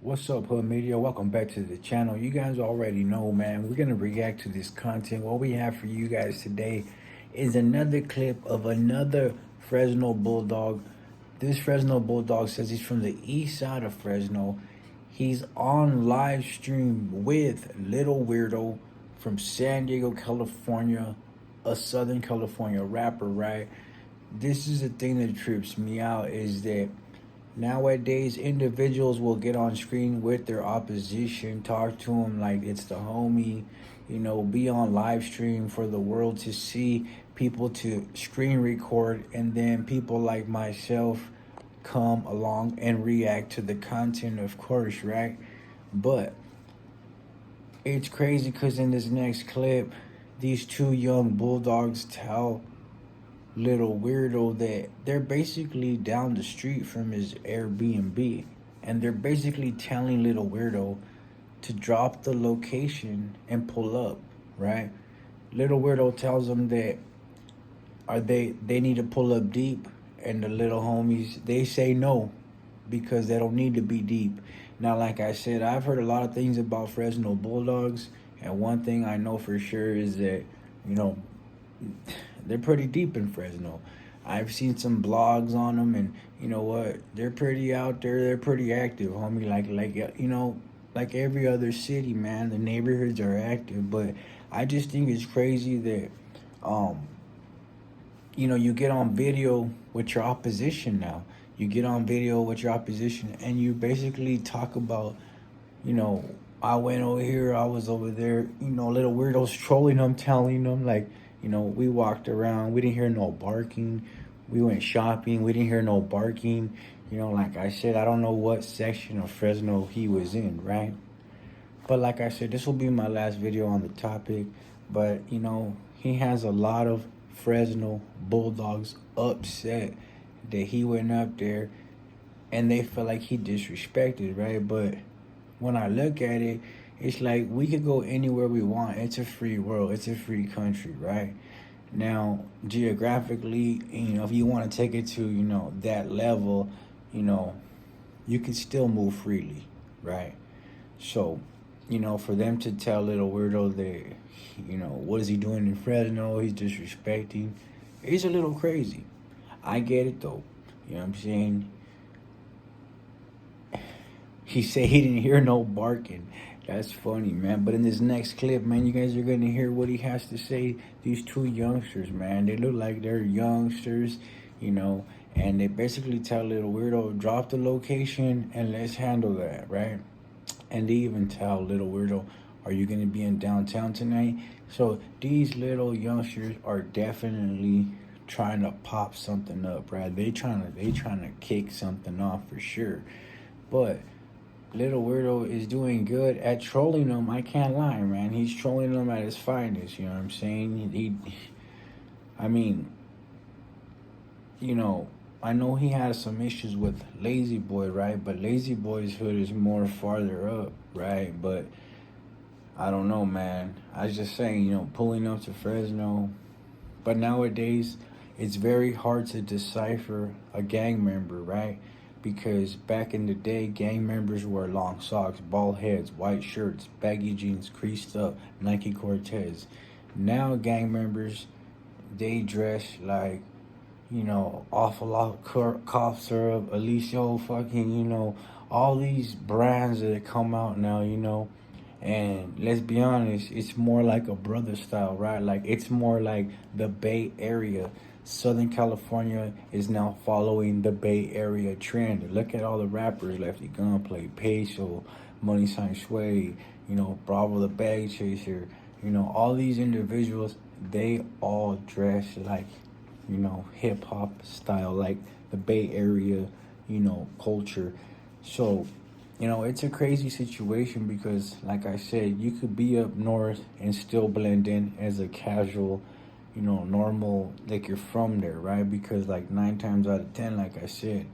What's up, Hood Media? Welcome back to the channel. You guys already know, man, we're going to react to this content. What we have for you guys today is another clip of another Fresno Bulldog. This Fresno Bulldog says he's from the east side of Fresno. He's on live stream with Little Weirdo from San Diego, California, a Southern California rapper, right? This is the thing that trips me out, is that nowadays individuals will get on screen with their opposition, talk to them like it's the homie, be on live stream for the world to see, people to screen record, and then people like myself come along and react to the content, of course, right? But it's crazy because in this next clip, these two young bulldogs tell Little Weirdo that they're basically down the street from his Airbnb, and they're basically telling Little Weirdo to drop the location and pull up, right? Little Weirdo tells them that they need to pull up deep, and the little homies, they say no because they don't need to be deep. Now, like I said, I've heard a lot of things about Fresno Bulldogs, and one thing I know for sure is that, they're pretty deep in Fresno. I've seen some blogs on them, and you know what? They're pretty out there. They're pretty active, homie. Like every other city, man. The neighborhoods are active, but I just think it's crazy that, you get on video with your opposition now. You get on video with your opposition, and you basically talk about, I went over here, I was over there. Little Weirdos trolling them, telling them like, we walked around, we didn't hear no barking. We went shopping, we didn't hear no barking. Like I said, I don't know what section of Fresno he was in, right? But like I said, this will be my last video on the topic. But, he has a lot of Fresno Bulldogs upset that he went up there and they feel like he disrespected, right? But when I look at it, it's like we could go anywhere we want. It's a free world. It's a free country, right? Now, geographically, if you want to take it to, that level, you can still move freely, right? So, for them to tell Little Weirdo that, what is he doing in Fresno? He's disrespecting. It's a little crazy. I get it, though. You know what I'm saying? He said he didn't hear no barking. That's funny, man. But in this next clip, man, you guys are going to hear what he has to say. These two youngsters, man, they look like they're youngsters, and they basically tell Little Weirdo, drop the location and let's handle that, right? And they even tell Little Weirdo, are you going to be in downtown tonight? So these little youngsters are definitely trying to pop something up, right? They trying to kick something off for sure. But Little Weirdo is doing good at trolling them. I can't lie, man. He's trolling them at his finest. You know what I'm saying? I know he has some issues with Lazy Boy, right? But Lazy Boy's hood is more farther up, right? But I don't know, man. I was just saying, pulling up to Fresno. But nowadays, it's very hard to decipher a gang member, right? Because back in the day, gang members wore long socks, bald heads, white shirts, baggy jeans, creased up, Nike Cortez. Now gang members, they dress like, awful lot cough syrup, Alicia, fucking, all these brands that come out now, and let's be honest, it's more like a brother style, right? Like, it's more like the Bay Area. Southern California is now following the Bay Area trend. Look at all the rappers: Lefty Gunplay, Peso, Money Sign Sway, Bravo the Bag Chaser. All these individuals, they all dress like, hip hop style, like the Bay Area, culture. So, it's a crazy situation because, like I said, you could be up north and still blend in as a casual, normal, like you're from there, right? Because like 9 times out of 10, like I said,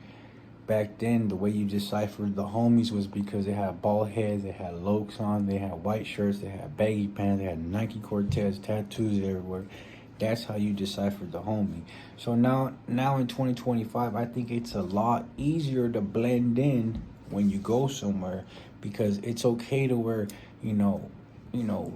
back then, the way you deciphered the homies was because they had bald heads, they had lokes on, they had white shirts, they had baggy pants, they had Nike Cortez, tattoos everywhere. That's how you decipher the homie. So now in 2025, I think it's a lot easier to blend in when you go somewhere, because it's okay to wear, you know,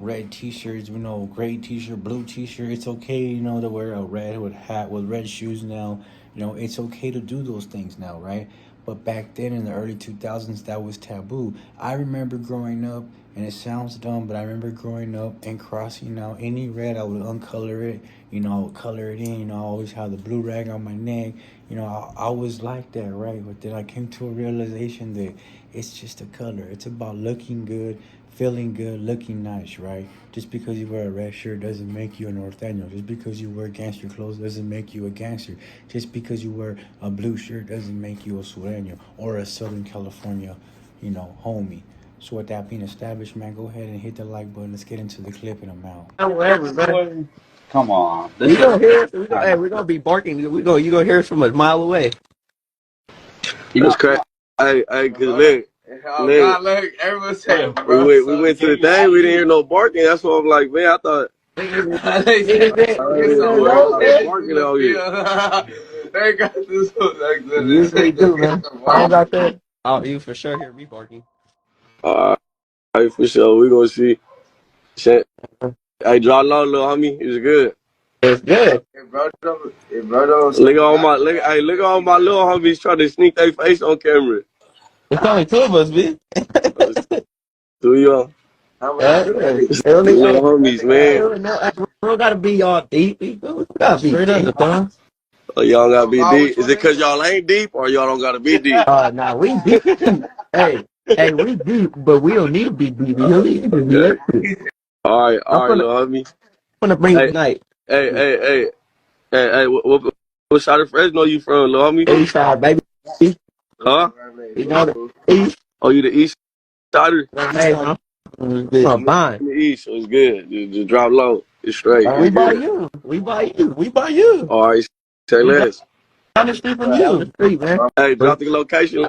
red t-shirts, gray t-shirt, blue t-shirt. It's okay, to wear a red with hat with red shoes now. It's okay to do those things now, right? But back then in the early 2000s, that was taboo. I remember growing up, and it sounds dumb, but I remember growing up and crossing out any red. I would uncolor it, I would color it in. I always have the blue rag on my neck. I was like that, right? But then I came to a realization that it's just a color. It's about looking good, feeling good, looking nice, right? Just because you wear a red shirt doesn't make you a Norteño. Just because you wear gangster clothes doesn't make you a gangster. Just because you wear a blue shirt doesn't make you a Sureño or a Southern California, homie. So with that being established, man, go ahead and hit the like button. Let's get into the clip and I'm out. Whatever, man. Come on. We gonna hear us. We're gonna be barking. You gonna hear us from a mile away. It's crazy. Hey, cause look, everyone say, we went to the thing. We didn't hear no barking. That's why I'm like, man, I thought. Barking out here. They got this like You usually do, man. I don't got that. Oh, you for sure hear me barking. All right, for sure. We gonna see. Shit. Hey, draw low, little homie. It's good. It's good. Look at all my look at all my little homies trying to sneak their face on camera. It's only two of us, man. Do y'all? Little homies, man. We don't gotta be all deep. We gotta be deep. Oh, y'all gotta be deep. Is it cause y'all ain't deep or y'all don't gotta be deep? Nah, we deep. hey, we deep, but we don't need to be deep. You know, we need to be deep. All right, little homie. I'm gonna bring it tonight. Hey, what side of Fresno you from, little homie? East side, baby. Huh? You know the east. Oh, you the east sider? Hey, man. I'm fine. In the east, so it's good. Just drop low. It's straight. We buy you. We buy you. All right, say less. Down the street from you. Street, man. Hey, drop the location.